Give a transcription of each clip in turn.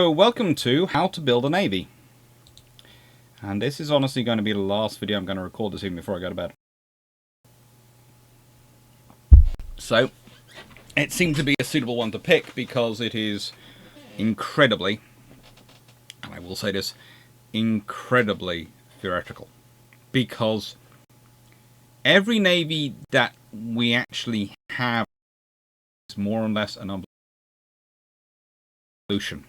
So welcome to How to Build a Navy. And this is honestly going to be the last video I'm going to record this evening before I go to bed. So, it seemed to be a suitable one to pick because it is incredibly, and I will say this, incredibly theoretical. Because every navy that we actually have is more or less an evolution.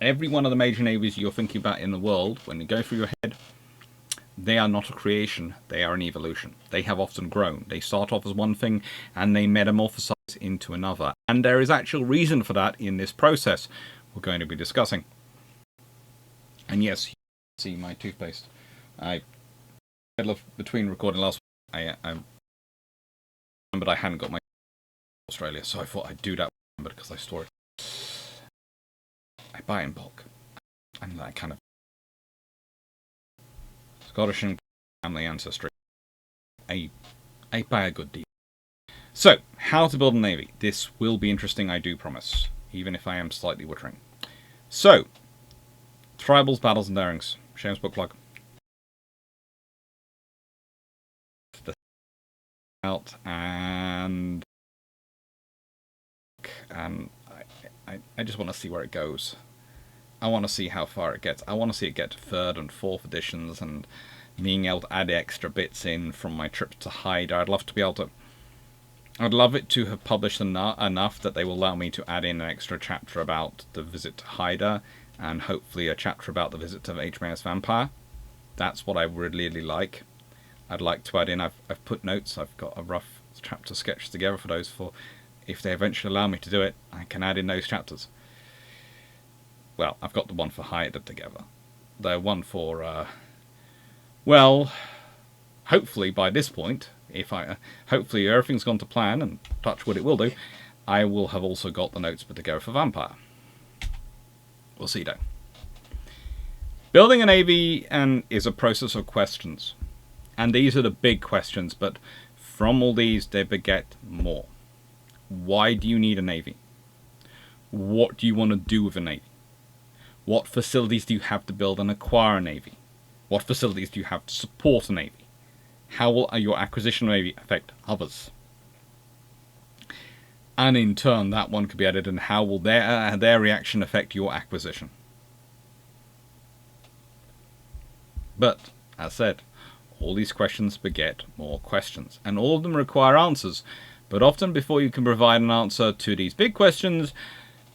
Every one of the major navies you're thinking about in the world, when you go through your head, they are not a creation, they are an evolution. They have often grown. They start off as one thing and they metamorphosize into another. And there is actual reason for that in this process we're going to be discussing. And yes, you can see my toothpaste. Between recording last week, I remembered I hadn't got my Australia, so I thought I'd do that because I store it. I buy it in bulk. I'm that kind of Scottish and family ancestry. I buy a good deal. So, how to build a navy. This will be interesting, I do promise, even if I am slightly wittering. So, Tribals, Battles and Darings. Shameless book plug. Out and I just want to see where it goes. I want to see how far it gets. I want to see it get to 3rd and 4th editions and being able to add extra bits in from my trip to Haida. I'd love to be able to. I'd love it to have published enough that they will allow me to add in an extra chapter about the visit to Haida and hopefully a chapter about the visit to HMAS Vampire. That's what I would really like. I'd like to add in. I've put notes. I've got a rough chapter sketch together for those for. If they eventually allow me to do it, I can add in those chapters. Well, I've got the one for Haida together. The one for, well, hopefully by this point, hopefully everything's gone to plan, and touch wood it will do, I will have also got the notes put together for Vampire. We'll see though. Building a navy is a process of questions. And these are the big questions, but from all these they beget more. Why do you need a navy? What do you want to do with a navy? What facilities do you have to build and acquire a navy? What facilities do you have to support a navy? How will your acquisition of a navy affect others? And in turn, that one could be added, and how will their reaction affect your acquisition? But, as said, all these questions beget more questions, and all of them require answers. But often before you can provide an answer to these big questions,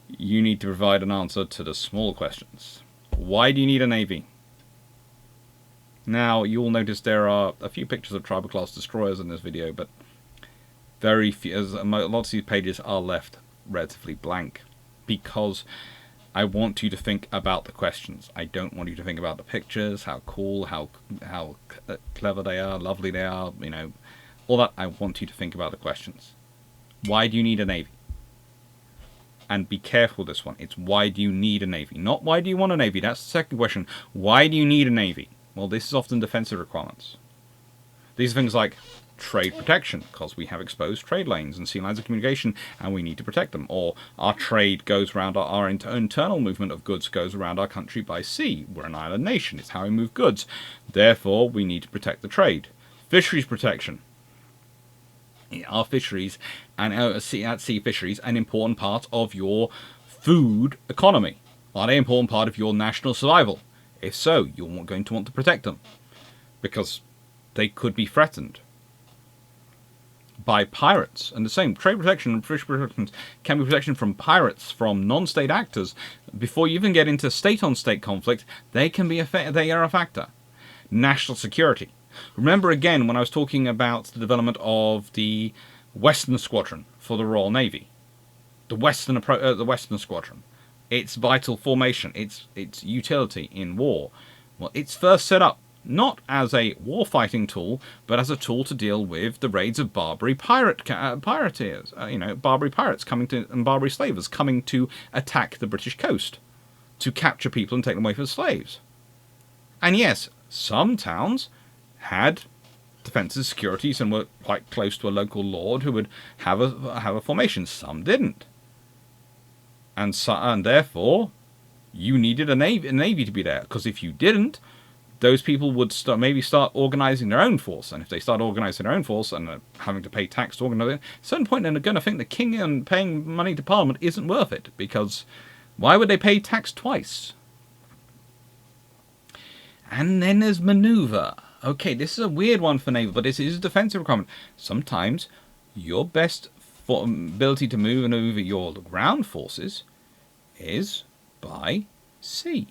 you need to provide an answer to the small questions. Why do you need a navy? Now, you will notice there are a few pictures of tribal class destroyers in this video, but very few, as a lot of these pages are left relatively blank, because I want you to think about the questions. I don't want you to think about the pictures, how cool, how clever they are, lovely they are, you know, all that. I want you to think about the questions. Why do you need a navy? And be careful with this one. It's why do you need a navy? Not why do you want a navy? That's the second question. Why do you need a navy? Well, this is often defensive requirements. These are things like trade protection, because we have exposed trade lanes and sea lines of communication and we need to protect them. Or our trade goes around, our internal movement of goods goes around our country by sea. We're an island nation. It's how we move goods. Therefore, we need to protect the trade. Fisheries protection. Are fisheries and at sea fisheries an important part of your food economy? Are they an important part of your national survival? If so, you're going to want to protect them, because they could be threatened by pirates. And the same trade protection and fish protection can be protection from pirates, from non-state actors. Before you even get into state-on-state conflict, they are a factor. National security. Remember again when I was talking about the development of the Western Squadron for the Royal Navy, the Western Squadron, its vital formation, its utility in war. Well, it's first set up not as a war-fighting tool, but as a tool to deal with the raids of Barbary pirateers, Barbary pirates coming to and Barbary slavers coming to attack the British coast, to capture people and take them away as slaves. And yes, some towns had defences, securities, and were quite close to a local lord who would have a formation. Some didn't. and therefore you needed a navy to be there, because if you didn't, those people would maybe start organizing their own force, and if they start organizing their own force and having to pay tax to organize it, at a certain point they're going to think the king and paying money to Parliament isn't worth it, because why would they pay tax twice? And then there's maneuver. Okay, this is a weird one for naval, but it is a defensive requirement. Sometimes your best ability to maneuver your ground forces is by sea.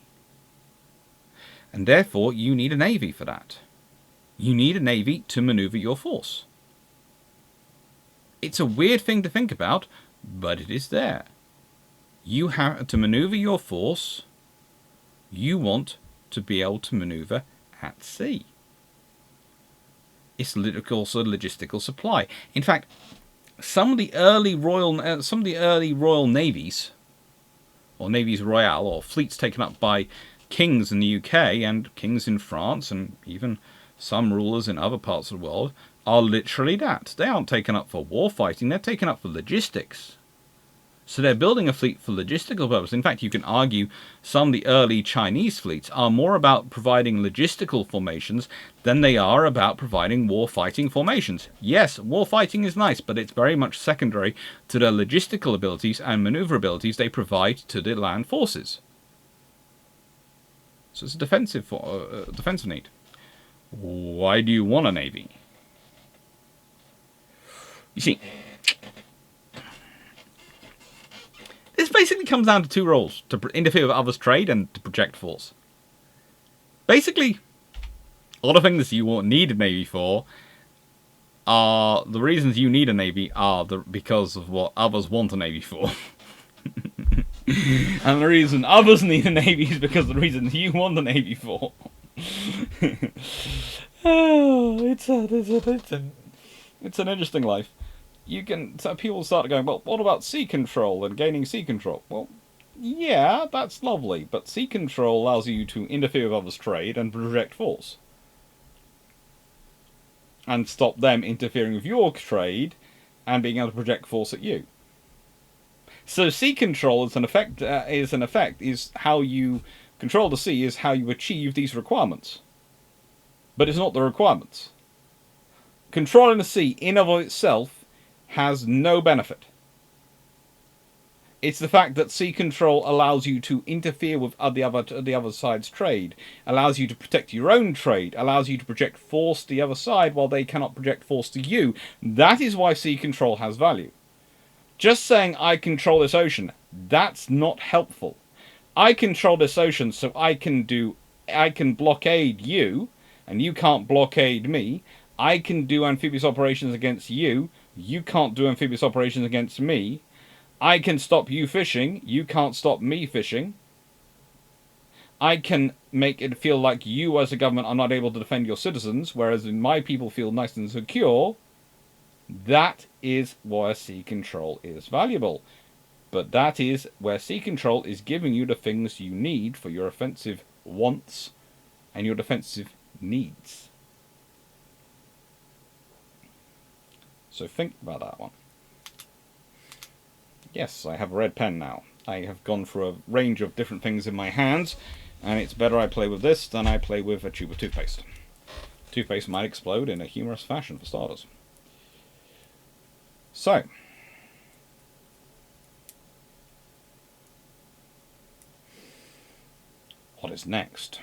And therefore, you need a navy for that. You need a navy to maneuver your force. It's a weird thing to think about, but it is there. You have to maneuver your force. You want to be able to maneuver at sea. It's also logistical supply. In fact, some of the early royal navies, or navies royale, or fleets taken up by kings in the UK and kings in France, and even some rulers in other parts of the world, are literally that. They aren't taken up for war fighting, they're taken up for logistics. So they're building a fleet for logistical purposes. In fact, you can argue some of the early Chinese fleets are more about providing logistical formations than they are about providing war-fighting formations. Yes, war-fighting is nice, but it's very much secondary to the logistical abilities and maneuverabilities they provide to the land forces. So it's a defensive need. Why do you want a navy? You see, this basically comes down to two roles: to interfere with others' trade and to project force. Basically, a lot of things you need a navy for are the reasons you need a navy are because of what others want a navy for. And the reason others need a navy is because of the reasons you want the navy for. Oh, it's an interesting life. People start going, well, what about sea control and gaining sea control? Well, yeah, that's lovely, but sea control allows you to interfere with others' trade and project force. And stop them interfering with your trade and being able to project force at you. So sea control is how you control the sea, is how you achieve these requirements. But it's not the requirements. Controlling the sea in and of itself has no benefit. It's the fact that sea control allows you to interfere with the other side's trade, allows you to protect your own trade, allows you to project force to the other side while they cannot project force to you. That is why sea control has value. Just saying I control this ocean, that's not helpful. I control this ocean so I can blockade you, and you can't blockade me. I can do amphibious operations against you. You can't do amphibious operations against me. I can stop you fishing. You can't stop me fishing. I can make it feel like you as a government are not able to defend your citizens, whereas my people feel nice and secure. That is why sea control is valuable. But that is where sea control is giving you the things you need for your offensive wants and your defensive needs. So think about that one. Yes, I have a red pen now. I have gone through a range of different things in my hands, and it's better I play with this than I play with a tube of toothpaste. Toothpaste might explode in a humorous fashion, for starters. So, what is next?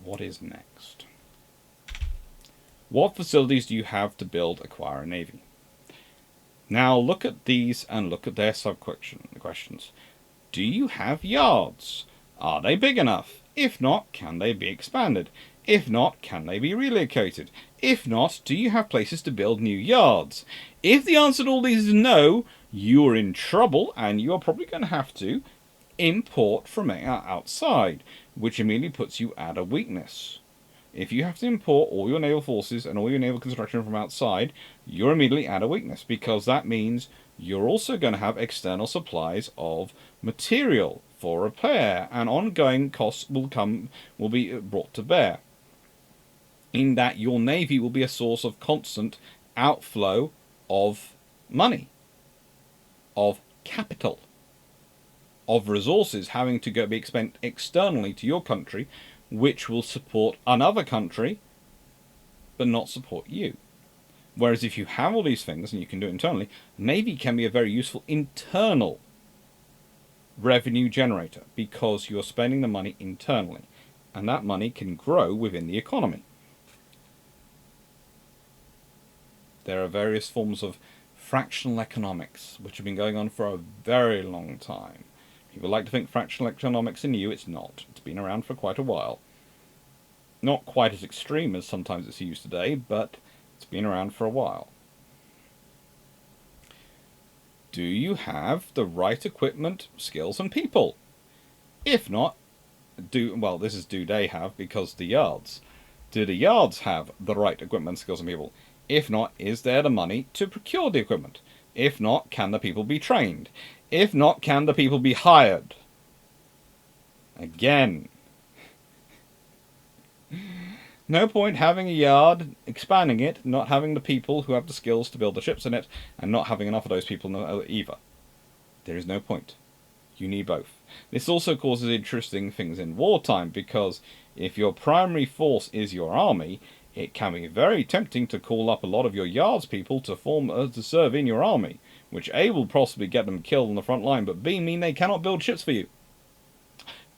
What is next? What facilities do you have to acquire a navy? Now look at these and look at their questions. Do you have yards? Are they big enough? If not, can they be expanded? If not, can they be relocated? If not, do you have places to build new yards? If the answer to all these is no, you're in trouble, and you're probably going to have to import from outside, which immediately puts you at a weakness. If you have to import all your naval forces and all your naval construction from outside, you're immediately at a weakness, because that means you're also going to have external supplies of material for repair, and ongoing costs will be brought to bear. In that your navy will be a source of constant outflow of money. of capital, of resources having to be spent externally to your country, which will support another country, but not support you. Whereas if you have all these things and you can do it internally, Navy can be a very useful internal revenue generator because you're spending the money internally, and that money can grow within the economy. There are various forms of fractional economics which have been going on for a very long time. People like to think fractional economics is new. It's not. It's been around for quite a while. Not quite as extreme as sometimes it's used today, but it's been around for a while. Do you have the right equipment, skills, and people? If not, do they have, because the yards. Do the yards have the right equipment, skills, and people? If not, is there the money to procure the equipment? If not, can the people be trained? If not, can the people be hired? Again, no point having a yard, expanding it, not having the people who have the skills to build the ships in it, and not having enough of those people either. There is no point. You need both. This also causes interesting things in wartime, because if your primary force is your army, it can be very tempting to call up a lot of your yards people to serve in your army, which A, will possibly get them killed on the front line, but B, mean they cannot build ships for you.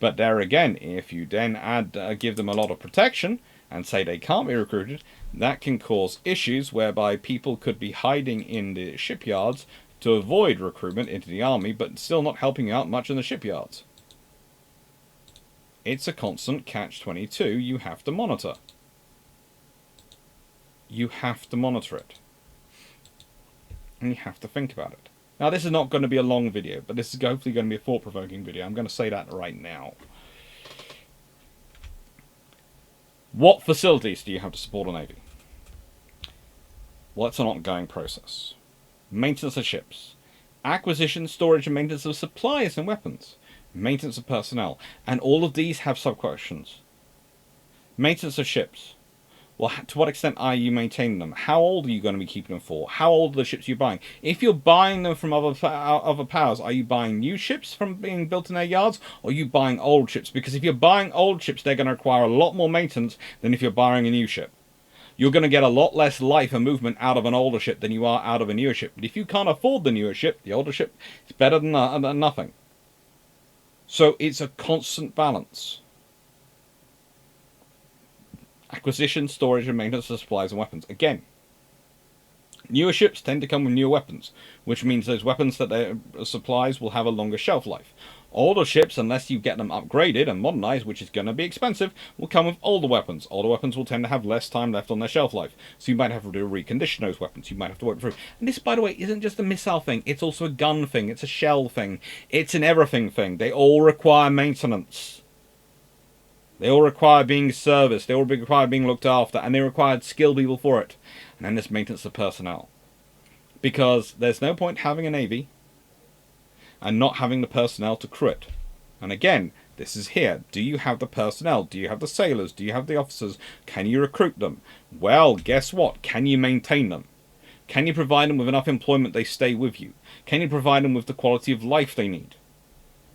But there again, if you then give them a lot of protection, and say they can't be recruited, that can cause issues whereby people could be hiding in the shipyards to avoid recruitment into the army, but still not helping out much in the shipyards. It's a constant catch-22 you have to monitor. You have to monitor it. And you have to think about it. Now, this is not going to be a long video, but this is hopefully going to be a thought-provoking video. I'm going to say that right now. What facilities do you have to support a Navy? Well, it's an ongoing process. Maintenance of ships. Acquisition, storage, and maintenance of supplies and weapons. Maintenance of personnel. And all of these have sub-questions. Maintenance of ships. Well, to what extent are you maintaining them? How old are you going to be keeping them for? How old are the ships you're buying? If you're buying them from other powers, are you buying new ships from being built in their yards? Or are you buying old ships? Because if you're buying old ships, they're going to require a lot more maintenance than if you're buying a new ship. You're going to get a lot less life and movement out of an older ship than you are out of a newer ship. But if you can't afford the newer ship, the older ship is better than nothing. So it's a constant balance. Acquisition, storage, and maintenance of supplies and weapons. Again, newer ships tend to come with newer weapons, which means those weapons that their supplies will have a longer shelf life. Older ships, unless you get them upgraded and modernized, which is going to be expensive, will come with older weapons. Older weapons will tend to have less time left on their shelf life, so you might have to recondition those weapons. You might have to work through. And this, by the way, isn't just a missile thing. It's also a gun thing. It's a shell thing. It's an everything thing. They all require maintenance. They all require being serviced, they all require being looked after, and they require skilled people for it. And then there's maintenance of personnel. Because there's no point having a Navy and not having the personnel to crew it. And again, this is here. Do you have the personnel? Do you have the sailors? Do you have the officers? Can you recruit them? Well, guess what? Can you maintain them? Can you provide them with enough employment they stay with you? Can you provide them with the quality of life they need?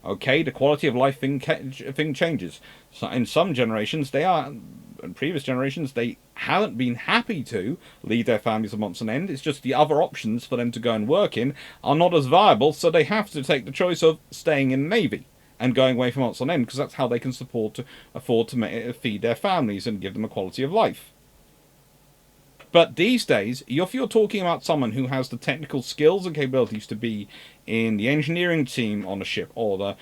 Okay, the quality of life thing changes. So in some generations, in previous generations, they haven't been happy to leave their families for months on end. It's just the other options for them to go and work in are not as viable, so they have to take the choice of staying in the Navy and going away for months on end, because that's how they can afford to feed their families and give them a quality of life. But these days, if you're talking about someone who has the technical skills and capabilities to be in the engineering team on a ship, or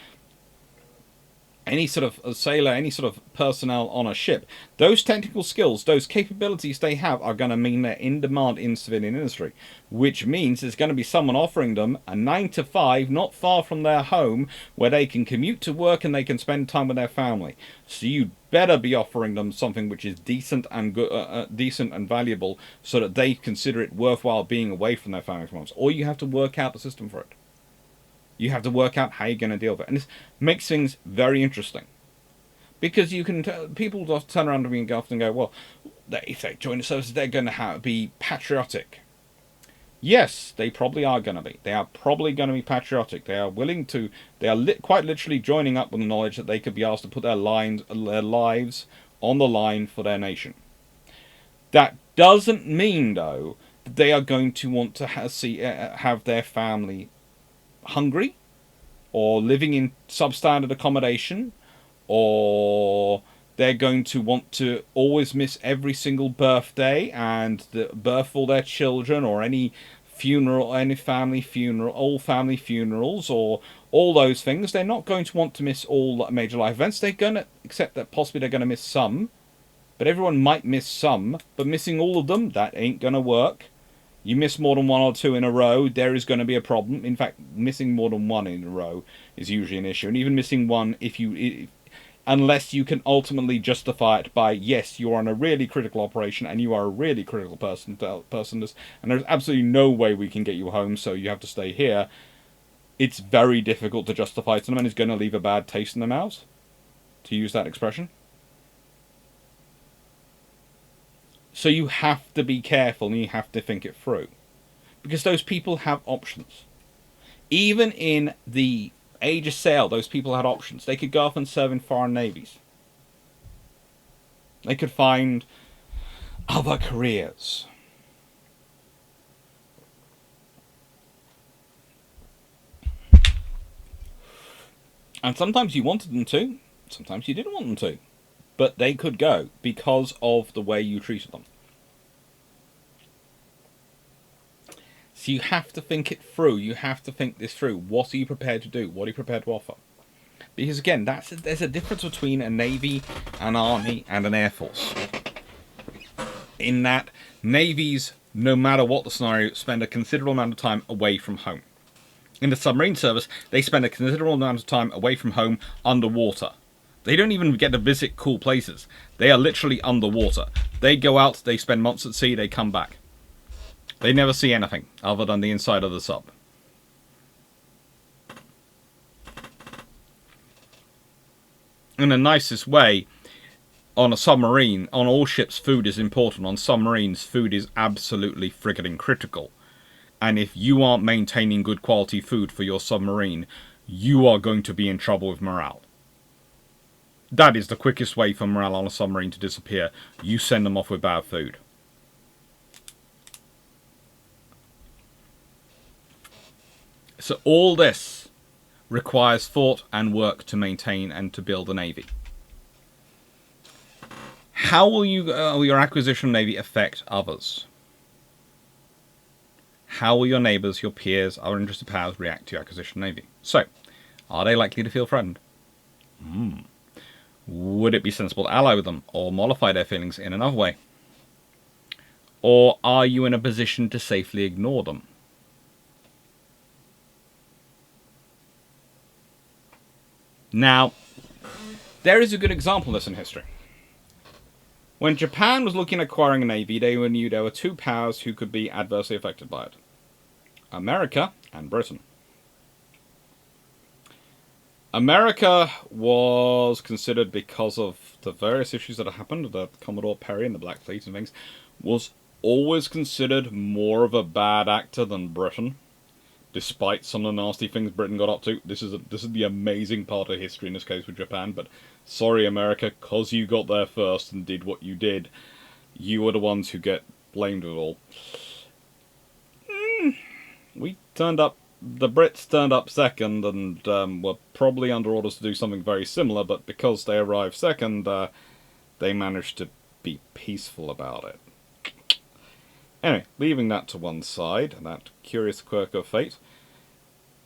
any sort of a sailor, any sort of personnel on a ship, those technical skills, those capabilities they have are going to mean they're in demand in civilian industry, which means there's going to be someone offering them a 9 to 5 not far from their home where they can commute to work and they can spend time with their family. So you better be offering them something which is decent and decent and valuable, so that they consider it worthwhile being away from their family for months. Or you have to work out the system for it. You have to work out how you're going to deal with it. And this makes things very interesting. Because you can people just turn around to me and go, well, if they join the services, they're going to be patriotic. Yes, they probably are going to be. They are probably going to be patriotic. They are willing to. They are quite literally joining up with the knowledge that they could be asked to put their lives on the line for their nation. That doesn't mean, though, that they are going to want to have their family hungry or living in substandard accommodation, or they're going to want to always miss every single birthday and the birth of all their children, or any funeral, any family funeral, all family funerals, or all those things. They're not going to want to miss all major life events. They're going to accept that possibly they're going to miss some, but everyone might miss some. But missing all of them, that ain't going to work. You miss more than one or two in a row, there is going to be a problem. In fact, missing more than one in a row is usually an issue. And even missing one, unless you can ultimately justify it by, yes, you're on a really critical operation and you are a really critical person, and there's absolutely no way we can get you home, so you have to stay here. It's very difficult to justify to them, and it's going to leave a bad taste in their mouths, to use that expression. So you have to be careful and you have to think it through. Because those people have options. Even in the age of sail, those people had options. They could go off and serve in foreign navies. They could find other careers. And sometimes you wanted them to, sometimes you didn't want them to. But they could go because of the way you treated them. So you have to think it through. You have to think this through. What are you prepared to do? What are you prepared to offer? Because again, there's a difference between a navy, an army, and an air force. In that, navies, no matter what the scenario, spend a considerable amount of time away from home. In the submarine service, they spend a considerable amount of time away from home underwater. They don't even get to visit cool places. They are literally underwater. They go out, they spend months at sea, they come back. They never see anything other than the inside of the sub. In the nicest way, on a submarine, on all ships, food is important. On submarines, food is absolutely friggin' critical. And if you aren't maintaining good quality food for your submarine, you are going to be in trouble with morale. That is the quickest way for morale on a submarine to disappear. You send them off with bad food. So all this requires thought and work to maintain and to build a navy. How will your acquisition navy affect others? How will your neighbours, your peers, other interested powers react to your acquisition navy? So, are they likely to feel threatened? Would it be sensible to ally with them, or mollify their feelings in another way? Or are you in a position to safely ignore them? Now, there is a good example of this in history. When Japan was looking at acquiring a navy, they knew there were two powers who could be adversely affected by it. America and Britain. America was considered, because of the various issues that have happened, the Commodore Perry and the Black Fleet and things, was always considered more of a bad actor than Britain. Despite some of the nasty things Britain got up to. This is the amazing part of history in this case with Japan, but sorry America, cause you got there first and did what you did, you are the ones who get blamed with it all. We turned up, the Brits turned up second and were probably under orders to do something very similar, but because they arrived second, they managed to be peaceful about it. Anyway, leaving that to one side, that curious quirk of fate,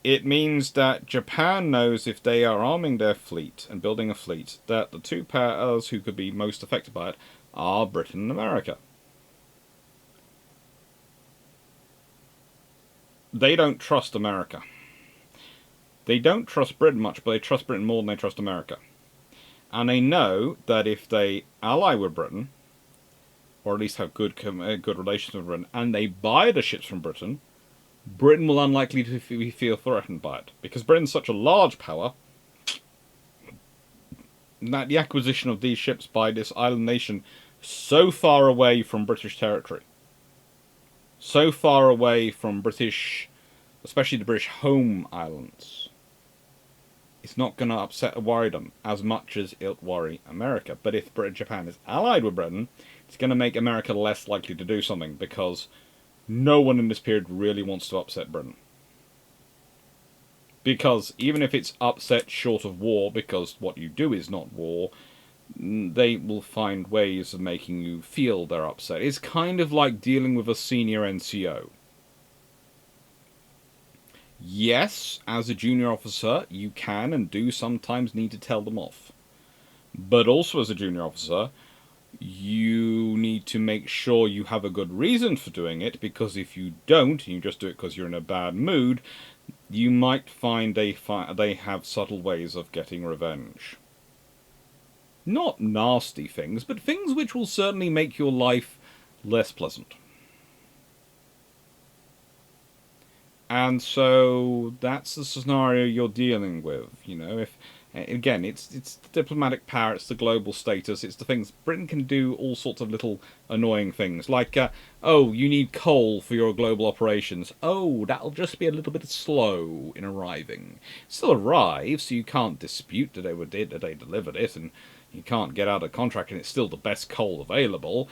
it means that Japan knows if they are arming their fleet and building a fleet, that the two powers who could be most affected by it are Britain and America. They don't trust America. They don't trust Britain much, but they trust Britain more than they trust America. And they know that if they ally with Britain, or at least have good relations with Britain, and they buy the ships from Britain, Britain will unlikely to feel threatened by it. Because Britain's such a large power that the acquisition of these ships by this island nation so far away from British territory, so far away from British, especially the British home islands, it's not going to upset or worry them as much as it'll worry America. But if Japan is allied with Britain, it's going to make America less likely to do something, because no one in this period really wants to upset Britain. Because even if it's upset short of war, because what you do is not war, they will find ways of making you feel they're upset. It's kind of like dealing with a senior NCO. Yes, as a junior officer, you can and do sometimes need to tell them off. But also as a junior officer, you need to make sure you have a good reason for doing it, because if you don't, and you just do it because you're in a bad mood, you might find they have subtle ways of getting revenge. Not nasty things, but things which will certainly make your life less pleasant. And so that's the scenario you're dealing with. You know, if again, it's the diplomatic power, it's the global status, it's the things Britain can do. All sorts of little annoying things, like oh, you need coal for your global operations. Oh, that'll just be a little bit slow in arriving. It still arrives, so you can't dispute that they delivered it, and you can't get out of contract, and it's still the best coal available.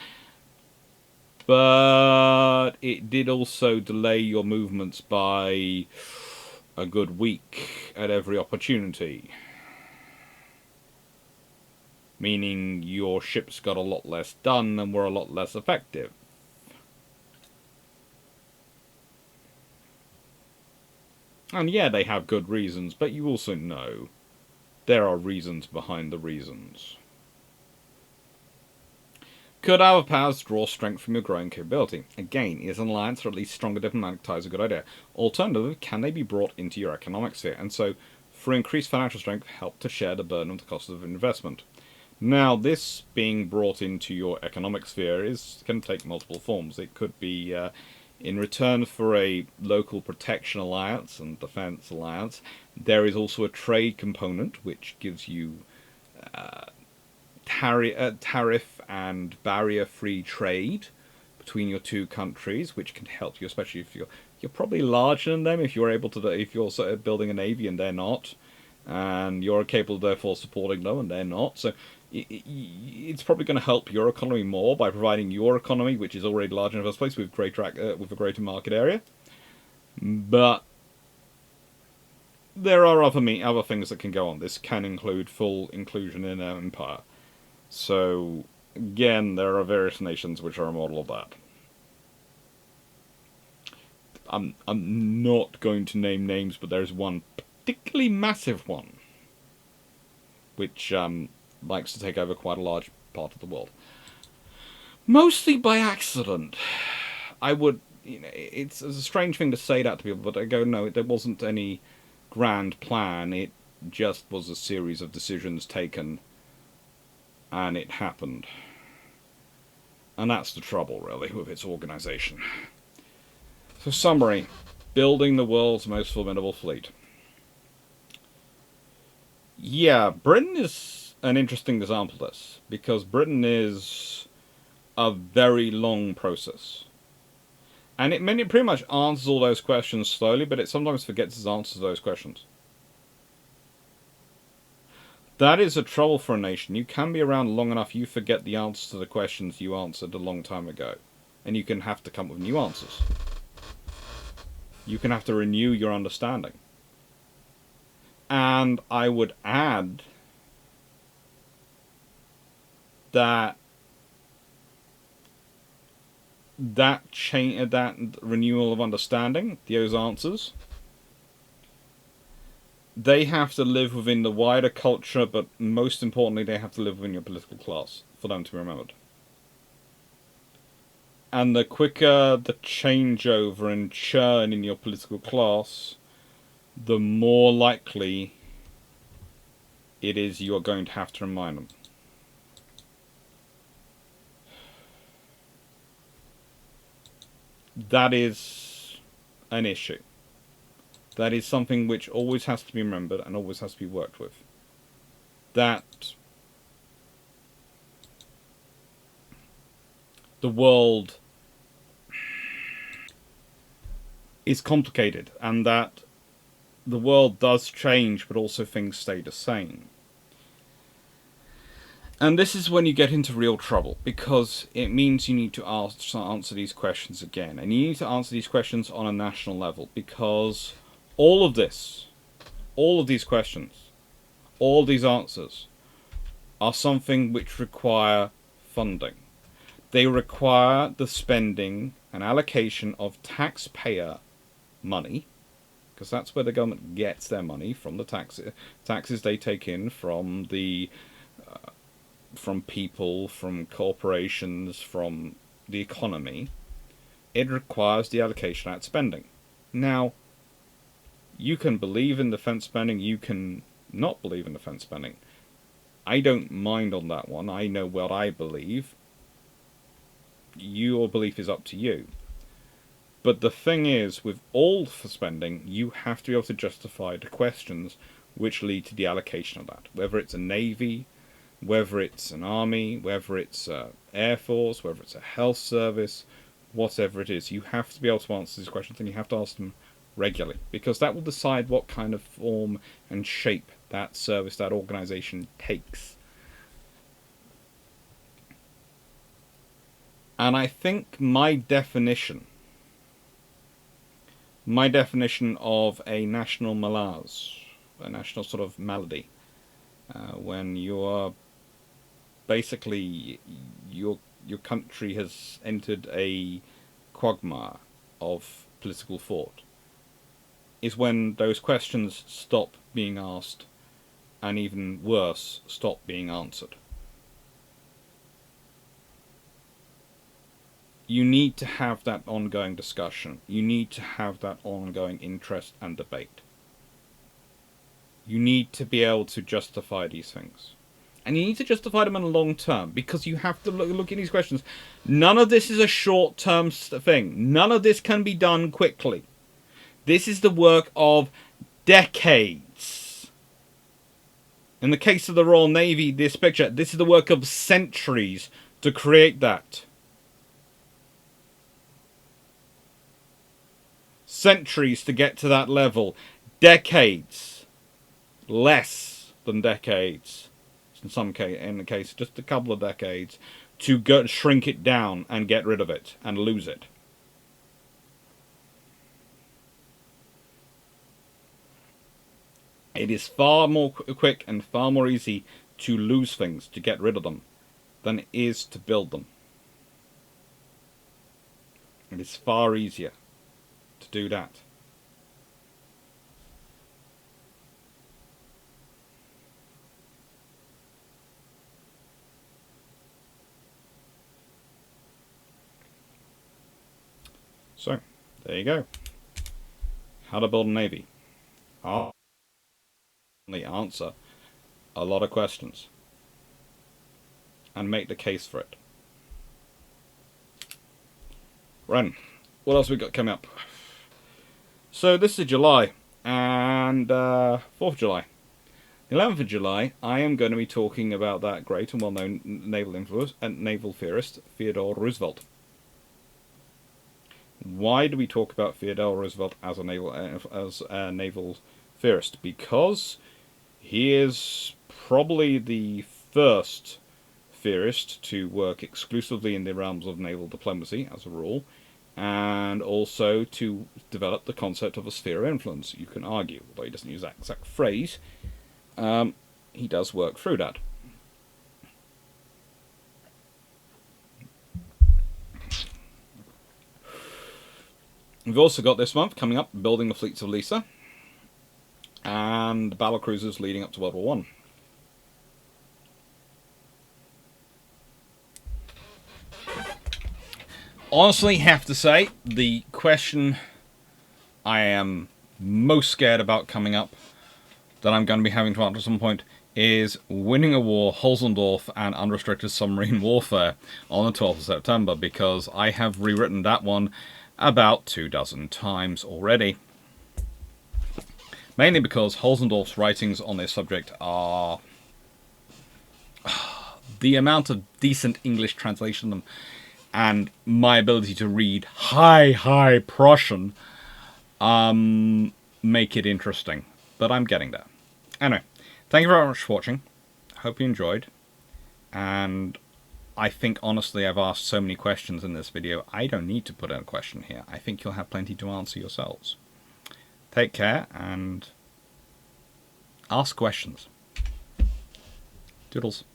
But it did also delay your movements by a good week at every opportunity. Meaning your ships got a lot less done and were a lot less effective. And yeah, they have good reasons, but you also know there are reasons behind the reasons. Could our powers draw strength from your growing capability? Again, is an alliance or at least stronger diplomatic ties a good idea? Alternatively, can they be brought into your economic sphere, and so, for increased financial strength, help to share the burden of the cost of investment? Now, this being brought into your economic sphere can take multiple forms. It could be in return for a local protection alliance and defense alliance. There is also a trade component, which gives you tariff and barrier-free trade between your two countries, which can help you, especially if you're probably larger than them. If you're able to, if you're sort of building a navy and they're not, and you're capable therefore supporting them and they're not, so it's probably going to help your economy more by providing your economy, which is already large in the first place, with with a greater market area. But there are other things that can go on. This can include full inclusion in an empire. So, again, there are various nations which are a model of that. I'm not going to name names, but there's one particularly massive one, which likes to take over quite a large part of the world. Mostly by accident. I would, it's a strange thing to say that to people, but I go, no, there wasn't any grand plan. It just was a series of decisions taken, and it happened. And that's the trouble, really, with its organization. So, summary. Building the world's most formidable fleet. Yeah, Britain is an interesting example of this, because Britain is a very long process. And it pretty much answers all those questions slowly, but it sometimes forgets its answers to those questions. That is a trouble for a nation. You can be around long enough, you forget the answers to the questions you answered a long time ago. And you can have to come up with new answers. You can have to renew your understanding. And I would add that that renewal of understanding, those answers, they have to live within the wider culture, but most importantly, they have to live within your political class for them to be remembered. And the quicker the changeover and churn in your political class, the more likely it is you're going to have to remind them. That is an issue. That is something which always has to be remembered and always has to be worked with. That the world is complicated, and that the world does change, but also things stay the same. And this is when you get into real trouble, because it means you need to answer these questions again. And you need to answer these questions on a national level, because all of this, all of these questions, all these answers are something which require funding. They require the spending and allocation of taxpayer money, because that's where the government gets their money from, the taxes they take in from people, from corporations, from the economy. It requires the allocation of that spending. Now, you can believe in defense spending, you can not believe in defense spending. I don't mind on that one. I know what I believe. Your belief is up to you. But the thing is, with all for spending, you have to be able to justify the questions which lead to the allocation of that. Whether it's a navy, whether it's an army, whether it's air force, whether it's a health service, whatever it is, you have to be able to answer these questions, and you have to ask them regularly, because that will decide what kind of form and shape that service, that organization takes. And I think my definition of a national malaise, a national sort of malady, when you're basically your country has entered a quagmire of political thought, is when those questions stop being asked, and even worse, stop being answered. You need to have that ongoing discussion. You need to have that ongoing interest and debate. You need to be able to justify these things. And you need to justify them in the long term, because you have to look at these questions. None of this is a short-term thing. None of this can be done quickly. This is the work of decades. In the case of the Royal Navy, this is the work of centuries to create that. Centuries to get to that level. Decades. Less than decades. In the case, just a couple of decades, to shrink it down and get rid of it and lose it. It is far more quick and far more easy to lose things, to get rid of them, than it is to build them. It is far easier to do that. So, there you go. How to build a navy. I'll answer a lot of questions and make the case for it. Ren, what else we got coming up? So this is July, and 4th of July. 11th of July, I am going to be talking about that great and well-known naval theorist, Theodore Roosevelt. Why do we talk about Theodore Roosevelt as a naval theorist? Because he is probably the first theorist to work exclusively in the realms of naval diplomacy, as a rule, and also to develop the concept of a sphere of influence, you can argue. Although he doesn't use that exact phrase, he does work through that. We've also got this month coming up, building the fleets of Lisa, and battle cruisers leading up to World War I. Honestly, have to say, the question I am most scared about coming up, that I'm going to be having to answer at some point, is winning a war, Holzendorf, and unrestricted submarine warfare on the 12th of September, because I have rewritten that one about 24 times already. Mainly because Holzendorf's writings on this subject are... the amount of decent English translation of them, and my ability to read high Prussian, make it interesting. But I'm getting there. Anyway, thank you very much for watching. Hope you enjoyed. And I think, honestly, I've asked so many questions in this video, I don't need to put in a question here. I think you'll have plenty to answer yourselves. Take care, and ask questions. Doodles.